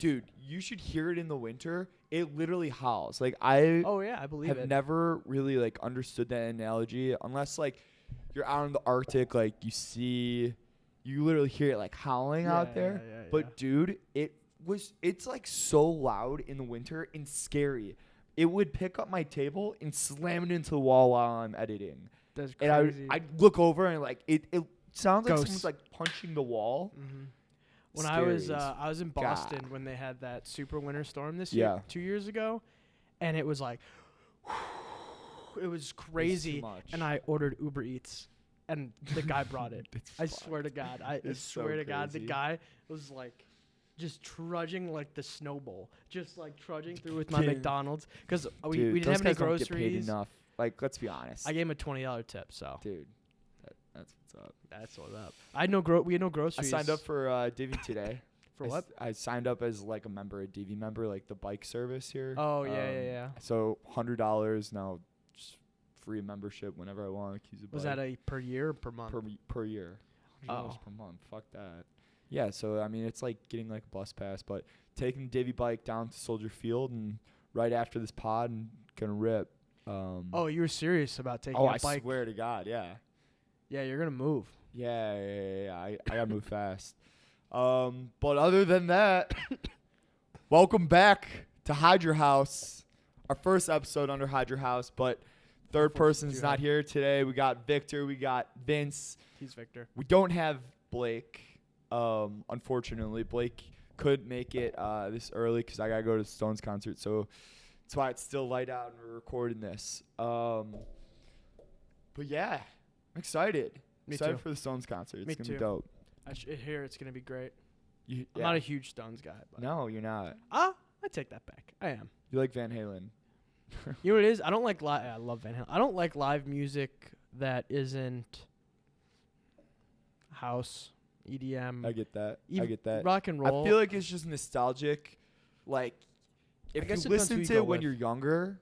Dude, you should hear it in the winter. It literally howls. Like I believe have it. never really like understood that analogy unless like you're out in the Arctic, like you literally hear it like howling out there. But dude, it's like so loud in the winter and scary. It would pick up my table and slam it into the wall while I'm editing. That's crazy. And I'd look over and like it sounds like Ghosts. someone's like punching the wall. Mm-hmm. When Scary I was in Boston God. when they had that super winter storm this year, 2 years ago, and it was like, it was crazy. Too much. And I ordered Uber Eats, and the guy brought it. I swear to God, I swear to God, the guy was like, just trudging like the Snow Bowl, just like trudging through with my McDonald's because we didn't have any groceries. Don't get paid enough. Like, let's be honest. I gave him a $20 tip, so dude, that's what's up. That's what's up. We had no groceries. I signed up for Divvy today. For what? I signed up as like a Divvy member, like the bike service here. Oh yeah. So $100 now, just free membership whenever I want to use a bike. Was that a per year or per month? Per year. $100 per month. Fuck that. Yeah, so I mean it's like getting like a bus pass, but taking the Divvy bike down to Soldier Field and right after this pod and gonna rip. Oh, you were serious about taking a bike? I swear to God, yeah. Yeah, you're gonna move. Yeah. I gotta move fast. But other than that, welcome back to Hydra House, our first episode under Hydra House, but third person's not here today. We got Victor, we got Vince. He's Victor. We don't have Blake. Unfortunately, Blake couldn't make it this early because I gotta go to the Stones concert, so that's why it's still light out and we're recording this. But yeah, I'm excited. Me excited too. for the Stones concert. It's Me gonna too. be dope. I hear it's gonna be great. I'm I'm not a huge Stones guy. But No, you're not. I take that back. I am. You like Van Halen. You know what it is? I don't like live. I love Van Halen. I don't like live music that isn't house, EDM. I get that. Rock and roll. I feel like it's just nostalgic. Like, if guess you it depends who listen you to go it when with. you're younger,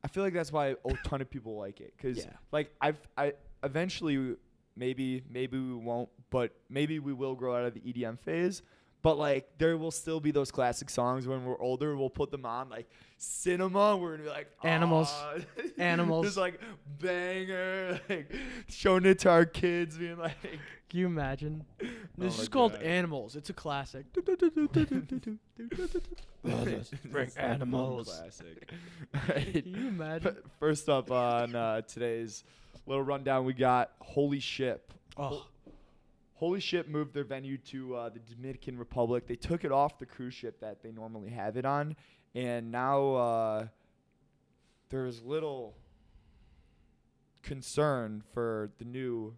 I feel like that's why a ton of people like it. Because, like, I eventually, maybe we won't, but maybe we will grow out of the EDM phase. But, like, there will still be those classic songs when we're older. We'll put them on, like, cinema. We're going to be like, Animals. Animals. Just, like, banger. Like, showing it to our kids, being like. Can you imagine? This my is called God. Animals. It's a classic. Bring animals. Classic. Can you imagine? First up on today's little rundown, we got Holy Ship. Oh, Holy Ship moved their venue to the Dominican Republic. They took it off the cruise ship that they normally have it on, and now there's little concern for the new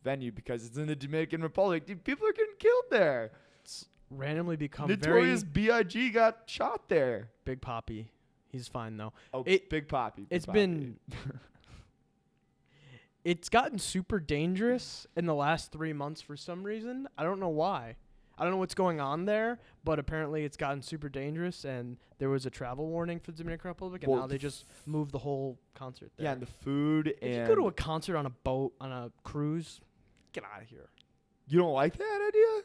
venue because it's in the Dominican Republic. Dude, people are getting killed there. it's randomly become Notorious very B.I.G. got shot there. Big Poppy. He's fine though. Oh, It- Big Poppy. It's been. It's gotten super dangerous in the last 3 months for some reason. I don't know why. I don't know what's going on there, but apparently it's gotten super dangerous, and there was a travel warning for the Dominican Republic, and Well, now they just moved the whole concert there. Yeah, and the food if and you go to a concert on a boat, on a cruise, get out of here. you don't like that idea?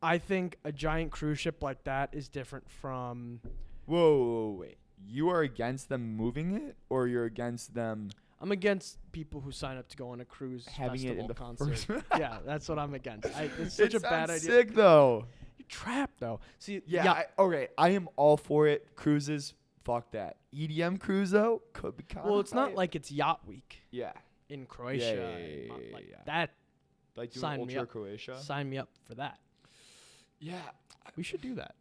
I think a giant cruise ship like that is different from... Whoa, wait. You are against them moving it, or you're against them I'm against people who sign up to go on a cruise having it in festival the concert. first? Yeah, that's what I'm against. It's such It a bad sounds idea. sick though. You're trapped though. See, Yeah. Okay, I am all for it. Cruises, fuck that. EDM cruise though could be kind of. well, it's not like it's yacht week Yeah, in Croatia. yeah, Like yeah. that. like doing Sign me Ultra up. Croatia. Sign me up for that. Yeah, We should do that.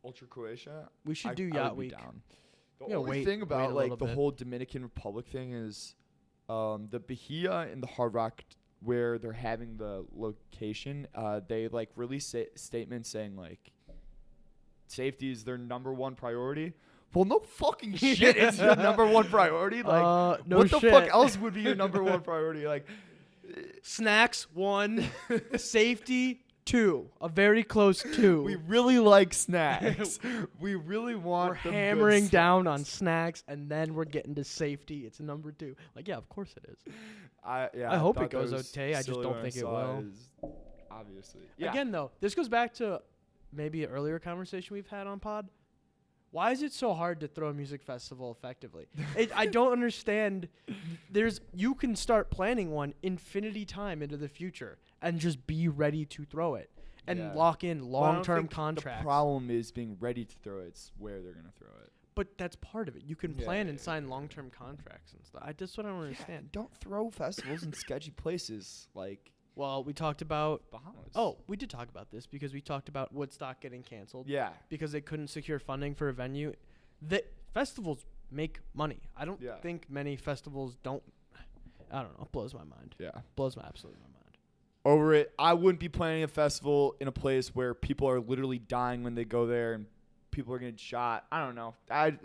Ultra Croatia. We should do I yacht would be week. down. The Yeah, only wait- thing wait about a like little the bit. whole Dominican Republic thing is, the Bahia and the Hard Rock where they're having the location, they like release statements saying like safety is their number one priority. Well, no fucking shit is your number one priority. Like, no what the shit. fuck else would be your number one priority? Like, Snacks 1, safety 2, a very close 2. we really like snacks. We really want. We're them good hammering down on snacks. snacks, and then we're getting to safety. It's number 2. Like, yeah, of course it is. I hope it thought that goes was okay. I just silly don't when think it saw will. Obviously. Yeah. Again, though, this goes back to maybe an earlier conversation we've had on pod. Why is it so hard to throw a music festival effectively? I don't understand. You can start planning one infinity time into the future and just be ready to throw it and lock in long-term contracts. The problem is being ready to throw it. It's where they're going to throw it. But that's part of it. You can plan and sign long-term contracts and stuff. That's what I don't understand. Don't throw festivals in sketchy places like. Well, we talked about Bahamas. Oh, we did talk about this because we talked about Woodstock getting canceled. Yeah. Because they couldn't secure funding for a venue. The festivals make money. I don't think many festivals don't. I don't know. It blows my mind. Yeah. Blows my absolutely my mind. Over it. I wouldn't be planning a festival in a place where people are literally dying when they go there and people are getting shot. I don't know. I'd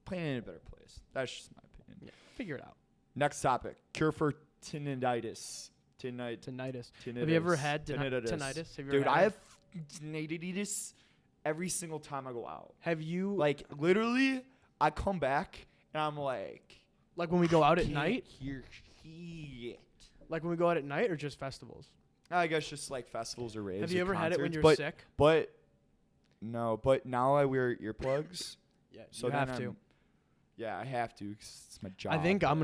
plan it in a better place. That's just my opinion. Yeah. Figure it out. Next topic. Cure for tinnitus. Tinnitus. Have you ever had tinnitus? Dude, I have tinnitus every single time I go out. Have you? Like, literally, I come back and I'm like when we go out at night? Hear shit. Like when we go out at night or just festivals? I guess just like festivals or raves. Have you ever had it when you're sick? But no, but now I wear earplugs. Yeah, so you have to. Yeah, I have to 'cause it's my job. I think I'm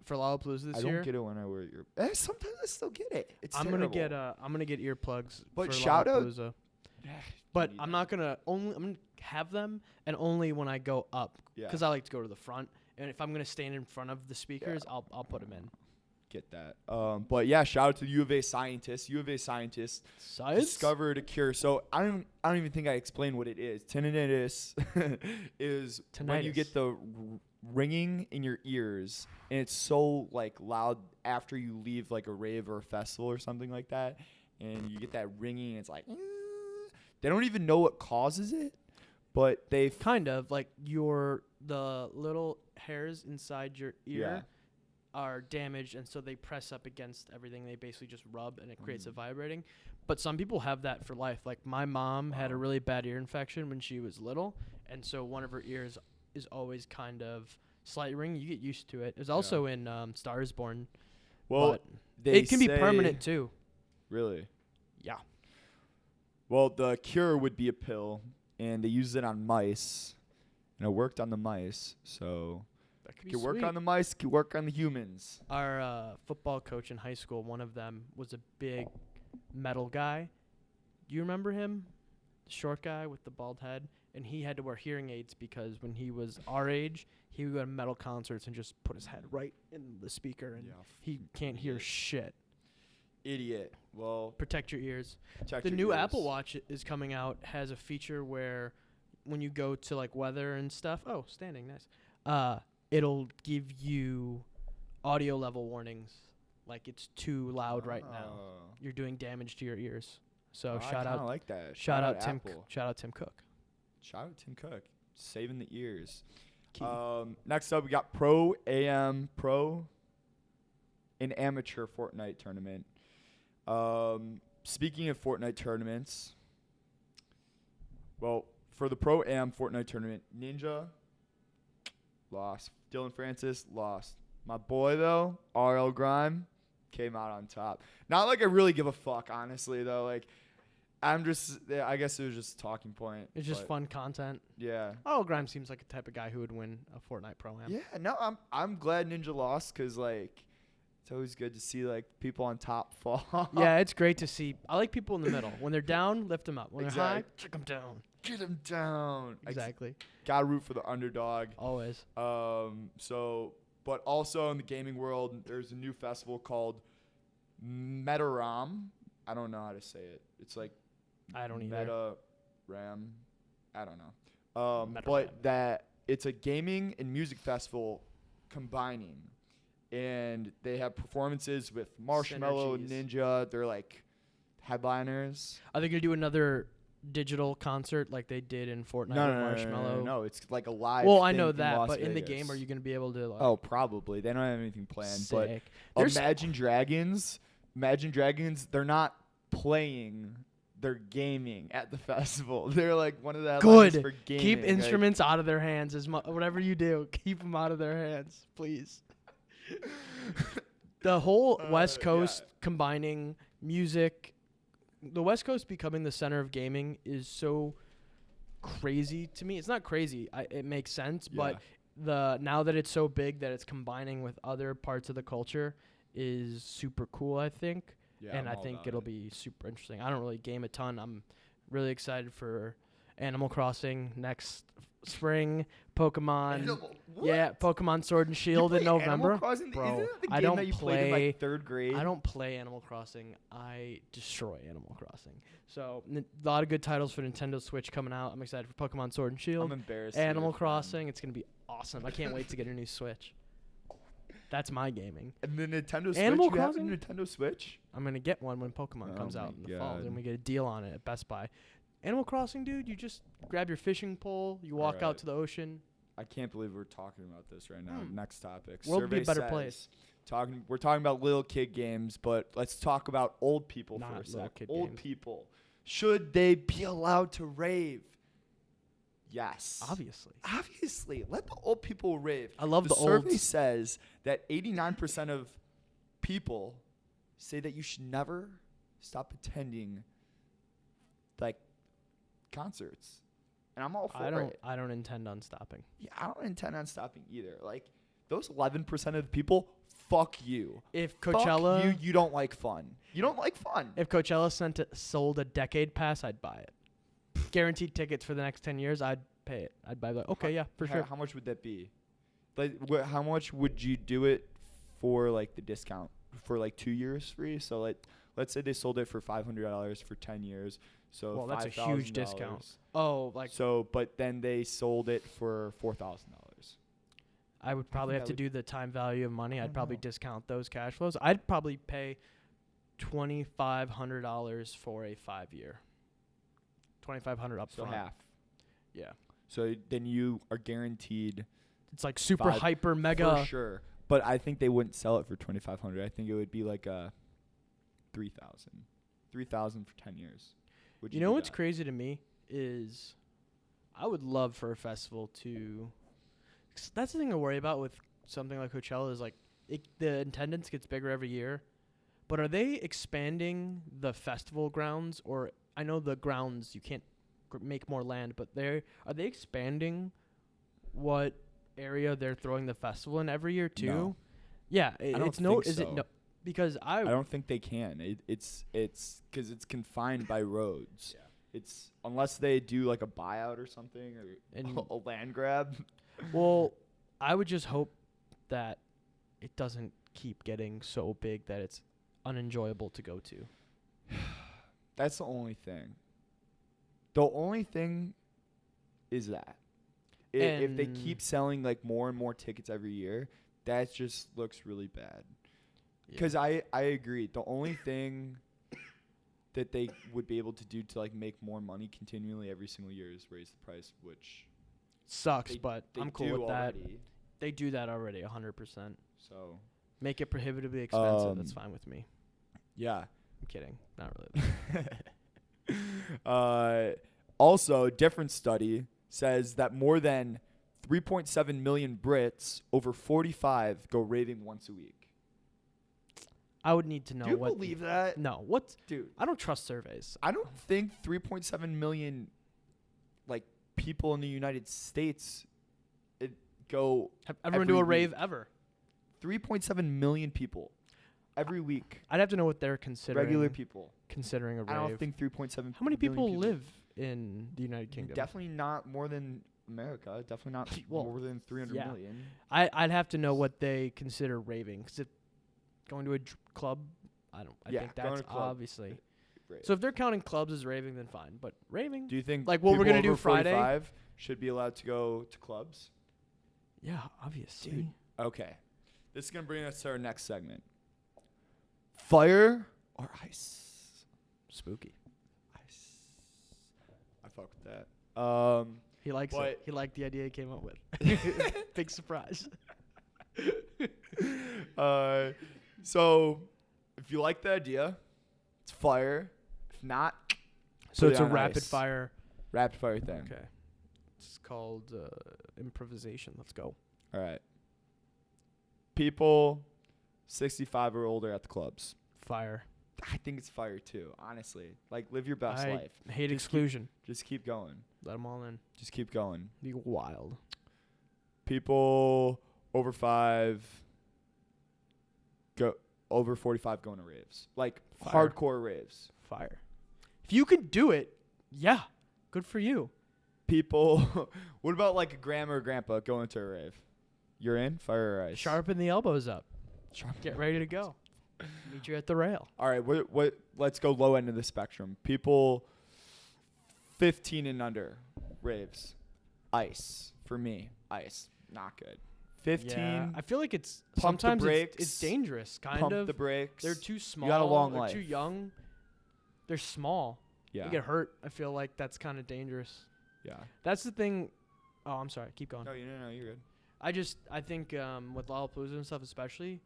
for Lollapalooza this year. I don't get it when I wear sometimes I still get it. It's I'm terrible. gonna get earplugs. But for shout Lollapalooza. out. But I'm gonna have them and only when I go up because I like to go to the front. And if I'm gonna stand in front of the speakers, I'll put them in. Get that. But yeah, shout out to the U of A scientists. U of A scientists discovered a cure. So I don't even think I explained what it is. Tinnitus is when you get the ringing in your ears, and it's so like loud after you leave like a rave or a festival or something like that, and you get that ringing. And it's like they don't even know what causes it, but they kind of like the little hairs inside your ear. Are damaged, and so they press up against everything. They basically just rub, and it creates a vibrating. But some people have that for life. Like my mom had a really bad ear infection when she was little, and so one of her ears is always kind of slightly ringing. You get used to it. It's also in Star is Born. Well, it can be permanent too. Really? Yeah. Well, the cure would be a pill, and they used it on mice, and it worked on the mice. So. Can work on the mice, can work on the humans. Our football coach in high school, one of them was a big metal guy. Do you remember him? The short guy with the bald head. And he had to wear hearing aids because when he was our age, he would go to metal concerts and just put his head right in the speaker, and he can't hear shit. Idiot. Well, protect your ears. The new Apple Watch is coming out, has a feature where when you go to like weather and stuff, standing, nice. It'll give you audio level warnings, like it's too loud right now. You're doing damage to your ears. So shout out, like that. Shout out Tim. Shout out Tim Cook. Shout out Tim Cook, saving the ears. Next up, we got Pro AM Pro, an amateur Fortnite tournament. Speaking of Fortnite tournaments, well, for the Pro AM Fortnite tournament, Ninja lost. Dylan Francis lost. My boy, though, RL Grime, came out on top. Not like I really give a fuck, honestly, though. Like, I guess it was just a talking point. It's just fun content. Yeah. RL Grime seems like a type of guy who would win a Fortnite Pro-Am. Yeah, no, I'm glad Ninja lost because, like, it's always good to see, like, people on top fall. Yeah, it's great to see. I like people in the middle. When they're down, lift them up. When they're high, check them down. Get them down. Exactly. Gotta root for the underdog. Always. But also in the gaming world, there's a new festival called MetaRhythm. I don't know how to say it. It's like I don't either. MetaRhythm. I don't know. But that it's a gaming and music festival combining, and they have performances with Marshmello, Ninja. They're like headliners. Are they gonna do another digital concert like they did in Fortnite with Marshmello? No, it's like a live. Well, I know that, but in the game, are you going to be able to? Like, probably. They don't have anything planned. Sick. But Imagine Dragons, they're not playing. They're gaming at the festival. They're like one of the headliners for gaming. Keep instruments out of their hands. Whatever you do, keep them out of their hands, please. The whole West Coast combining music, the West Coast becoming the center of gaming is so crazy to me. It's not crazy. It makes sense, but now that it's so big that it's combining with other parts of the culture is super cool, I think. Yeah, and I think it'll be super interesting. I don't really game a ton. I'm really excited for Animal Crossing next spring. Pokemon. Pokemon Sword and Shield in November. Animal Crossing? Bro, isn't it the game that you played in like 3rd grade? I don't play Animal Crossing. I destroy Animal Crossing. So a lot of good titles for Nintendo Switch coming out. I'm excited for Pokemon Sword and Shield. I'm embarrassed. Animal Crossing. It's gonna be awesome. I can't wait to get a new Switch. That's my gaming. And the Nintendo Switch. Animal Crossing? You have a Nintendo Switch? I'm gonna get one when Pokemon comes out in the fall. Then we get a deal on it at Best Buy. Animal Crossing, dude. You just grab your fishing pole. You walk out to the ocean. I can't believe we're talking about this right now. Next topic. World would be a better place. We're talking about little kid games, but let's talk about old people Not for a little sec. kid Old games. people. Should they be allowed to rave? Yes. Obviously. Let the old people rave. I love the survey olds. says that 89% of people say that you should never stop attending like concerts. And I'm all for it. I don't intend on stopping. Yeah, I don't intend on stopping either. Like those 11% of the people, fuck you. If Coachella, you don't like fun. You don't like fun. If Coachella sold a decade pass, I'd buy it. Guaranteed tickets for the next 10 years, I'd pay it. I'd buy like, okay, yeah, for sure. How much would that be? Like, how much would you do it for, like, the discount? For, like, 2 years free? So, like, let's say they sold it for $500 for 10 years. So, well, that's a huge discount. Oh, like. So, but then they sold it for $4,000. I would probably have to do the time value of money. I'd probably discount those cash flows. I'd probably pay $2,500 for a 5-year. $2,500 up So front. half. Yeah. So then you are guaranteed. It's like super hyper mega. For sure. But I think they wouldn't sell it for $2,500. I think it would be like a $3,000. $3,000 for 10 years. You know what's crazy to me is I would love for a festival to. That's the thing I worry about with something like Coachella is like the attendance gets bigger every year. But are they expanding the festival grounds? Or I know the grounds you can't make more land, but are they expanding what area they're throwing the festival in every year too? No. Yeah, I don't think is so. it no? Because I don't think they can. It's because it's confined by roads. Yeah. It's unless they do like a buyout or something or a land grab. Well, I would just hope that it doesn't keep getting so big that it's unenjoyable to go to. That's the only thing. The only thing is that if they keep selling like more and more tickets every year, that just looks really bad. Because I agree. The only thing that they would be able to do to like make more money continually every single year is raise the price, which sucks, but I'm cool with that. Already. They do that already 100%. So make it prohibitively expensive. That's fine with me. Yeah. I'm kidding. Not really. Also, a different study says that more than 3.7 million Brits over 45 go raving once a week. I would need to know. Do you believe that? No. What? Dude. I don't trust surveys. I don't think 3.7 million like people in the United States go have everyone do a rave ever. 3.7 million people every week. I'd have to know what they're considering. Regular people. Considering a rave. I don't think 3.7 How many people live in the United Kingdom? Definitely not more than America. Definitely not more than 300 million. I'd have to know what they consider raving. Because going to a club, I think that's obviously. Rave. So if they're counting clubs as raving, then fine. But raving. Do you think like what we're gonna do Friday should be allowed to go to clubs? Yeah, obviously. Dude. Okay, this is gonna bring us to our next segment. Fire or ice? Spooky. Ice. I fuck with that. He likes it. He liked the idea he came up with. Big surprise. So, if you like the idea, it's fire. If not, so it's a rapid fire thing. Okay. It's called improvisation. Let's go. All right. People 65 or older at the clubs. Fire. I think it's fire too, honestly. Like, live your best life. I hate exclusion. Just keep going. Let them all in. Just keep going. Be wild. People over 5 go over 45 going to raves. Like Fire. hardcore raves. Fire. If you can do it, yeah, good for you. People, what about like a grandma or grandpa going to a rave? You're in? Fire or ice? Sharpen the elbows up. Get ready to go. Meet you at the rail. All right, what? Let's go low end of the spectrum. People 15 and under raves. Ice for me. Ice, not good. 15. Yeah, I feel like it's Pump the sometimes brakes, it's dangerous. Kind pump of. the brakes. They're too small. You got a long They're life. too young. They're small. Yeah. You get hurt. I feel like that's kind of dangerous. Yeah. That's the thing. Oh, I'm sorry. Keep going. No, you're good. I think with Lollapalooza and stuff especially,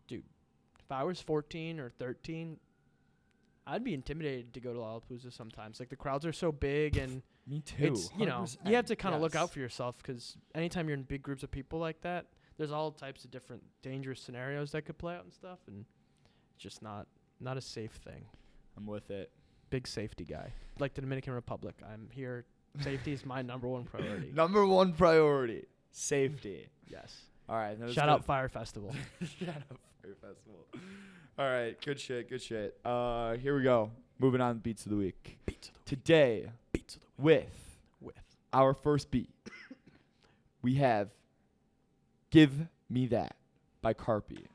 dude, if I was 14 or 13, I'd be intimidated to go to Lollapalooza sometimes. Like, the crowds are so big, and Me too. it's, you know, you have to kind of look Yes. out for yourself, because anytime you're in big groups of people like that, there's all types of different dangerous scenarios that could play out and stuff, and it's just not a safe thing. I'm with it. Big safety guy. Like the Dominican Republic, I'm here. Safety is my number one priority. Number one priority, safety. Yes. All right. Shout out Fire Festival. Shout out Fire Festival. All right. Good shit. Good shit. Here we go. Moving on to beats of the week. Today, Beats of the week. with our first beat, we have "Give Me That" by Carpi.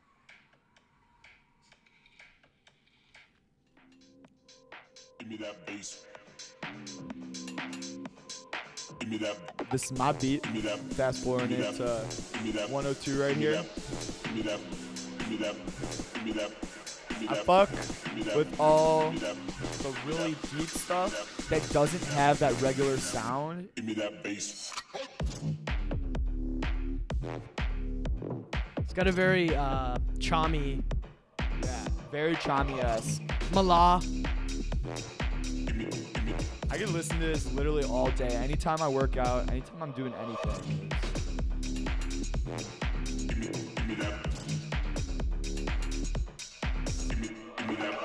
Give me that bass. Give me that. This is my beat. Give me that. Fast forwarding Give me it that. to Give me that. 102 right here. Give me that. Give me that. Give me that. Give me I that. fuck Give me that. with all Give me that. the really deep stuff that doesn't have that regular sound. Give me that bass. It's got a very chommy, Yeah, very chommy-esque. mala. I can listen to this literally all day. Anytime I work out, anytime I'm doing anything. Give me that. Give me that.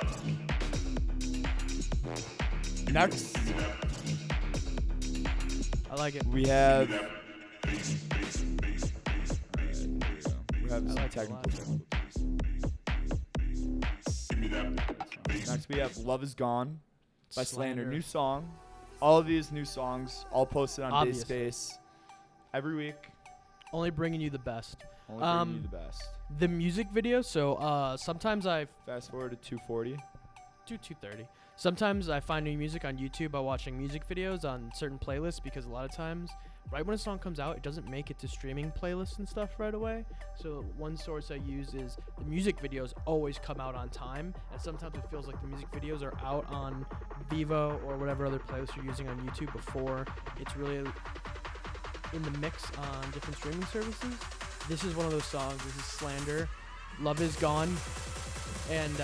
Next, I like it. we have Bass, bass, bass, bass, bass, bass. we have I some like it a technical lot. difficulties. Give me that. Next, we have "Love Is Gone" by Slander. Slander. New song. All of these new songs, all posted on Obviously. DaySpace every week. Only bringing you the best. Only bringing you the best. The music video. So sometimes I Fast forward to 240. do 2:30. Sometimes I find new music on YouTube by watching music videos on certain playlists, because a lot of times, right when a song comes out, it doesn't make it to streaming playlists and stuff right away. So one source I use is the music videos always come out on time, and sometimes it feels like the music videos are out on Vivo or whatever other playlist you're using on YouTube before it's really in the mix on different streaming services. This is one of those songs. This is Slander. Love Is Gone. And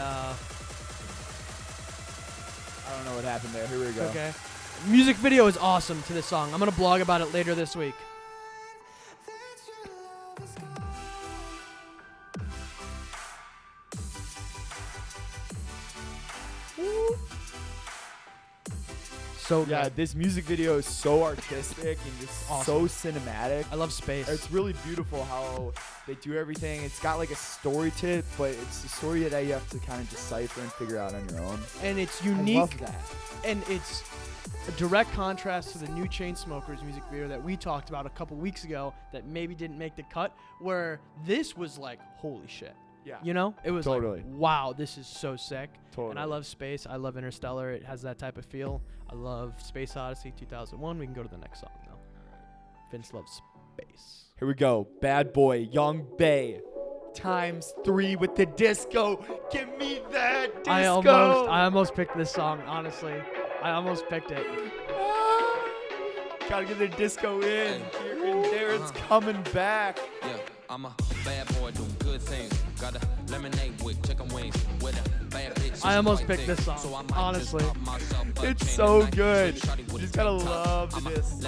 I don't know what happened there. Here we go. okay. Music video is awesome to this song. I'm going to blog about it later this week. So good. Yeah, this music video is so artistic and just Awesome. so cinematic. I love space. It's really beautiful how they do everything. It's got like a story to it, but it's a story that you have to kind of decipher and figure out on your own. And it's I unique. love that. And it's a direct contrast to the new Chainsmokers music video that we talked about a couple weeks ago that maybe didn't make the cut, where this was like, holy shit. Yeah. You know? It was Totally. like, wow, this is so sick. Totally. And I love space. I love Interstellar. It has that type of feel. I love Space Odyssey 2001. We can go to the next song now. Vince loves space. Here we go. Bad Boy, Young Bay, ×3 with the disco. Give me that disco. I almost picked this song, honestly. I almost picked it. Gotta get the disco in. Here and there, it's coming back. Yeah, I'm a bad boy doing good things. Got a I almost picked this song, honestly. It's so good. You just gotta love this.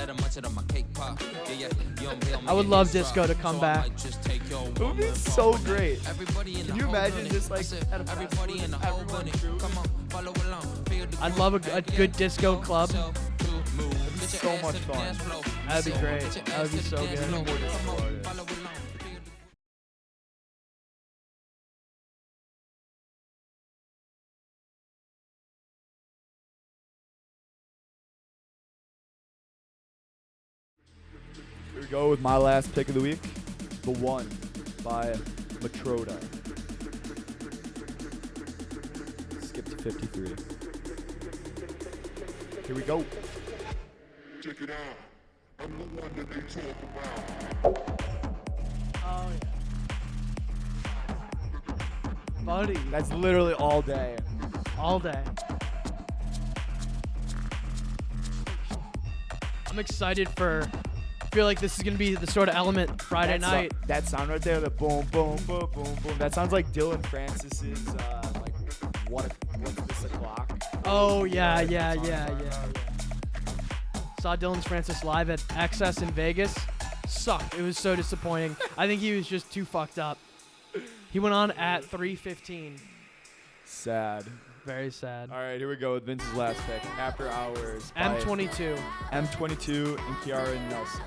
I would love disco to come back. It would be so great. Can you imagine just like at a festival, everyone through? I'd love a good disco club. It'd be so much fun. That'd be great. That would be so good. Here we go with my last pick of the week, The One by Pitroda. Skip to 53. Here we go. Check it out. I'm the one that they talk about. Oh yeah. Buddy. That's literally all day. All day. I'm excited for. I feel like this is gonna be the sort of element Friday night. That sound right there, the boom, boom, boom, boom, boom. That sounds like Dylan Francis's like what's this o'clock? Oh yeah. Saw Dylan Francis live at Access in Vegas. Sucked. It was so disappointing. I think he was just too fucked up. He went on at 3:15. Sad. Very sad. All right, here we go with Vince's last pick. After Hours. by M22. M22 and Kiara Nelson.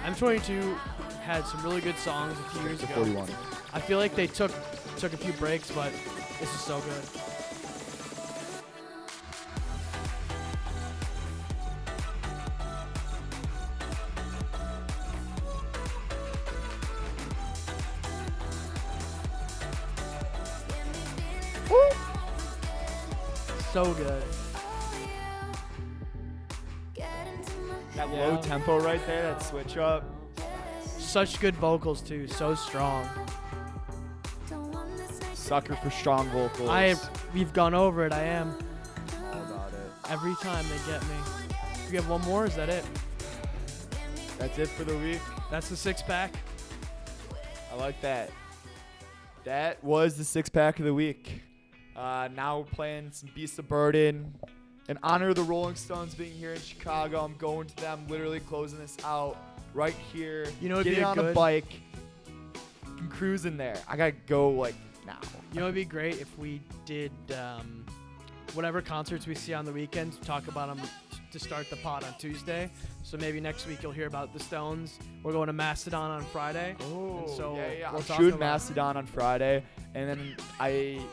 M22 had some really good songs a few years ago. 41. I feel like they took a few breaks, but this is so good. Woo! So good. That low tempo right there, that switch up. Such good vocals too, so strong. Sucker for strong vocals. We've gone over it. I am. All about it. Every time they get me. We have one more. Is that it? That's it for the week. That's the 6-pack. I like that. That was the 6-pack of the week. Now we're playing some Beast of Burden. In honor of the Rolling Stones being here in Chicago, I'm going to them, literally closing this out right here. You know, it'd getting be on a bike and cruising there. I gotta go like now. You know, it'd be great if we did whatever concerts we see on the weekend, talk about them to start the pod on Tuesday. So maybe next week you'll hear about the Stones. We're going to Mastodon on Friday. Oh, and so yeah. We'll I'm shooting Mastodon on Friday, and then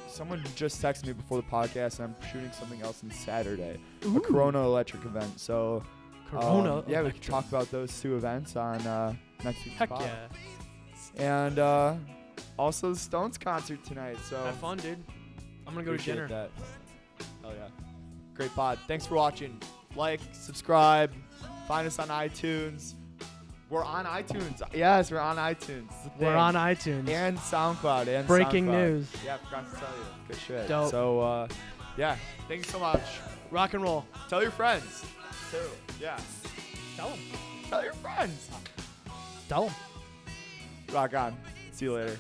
someone just texted me before the podcast, and I'm shooting something else on Saturday, a Corona Electric event. So Corona. yeah, we can talk about those two events on next week's Heck pod. yeah. And also the Stones concert tonight. So Have fun, dude. I'm gonna go to appreciate dinner. that. Oh yeah, great pod. Thanks for watching. Like, subscribe, find us on iTunes. We're on iTunes. Yes, we're on iTunes. We're on iTunes. And SoundCloud. And Breaking SoundCloud. news. Yeah, I forgot to tell you. Good shit. Dope. So, yeah, thank you so much. Rock and roll. Tell your friends, too. Yeah. Tell them. Tell your friends. Tell them. Rock on. See you later.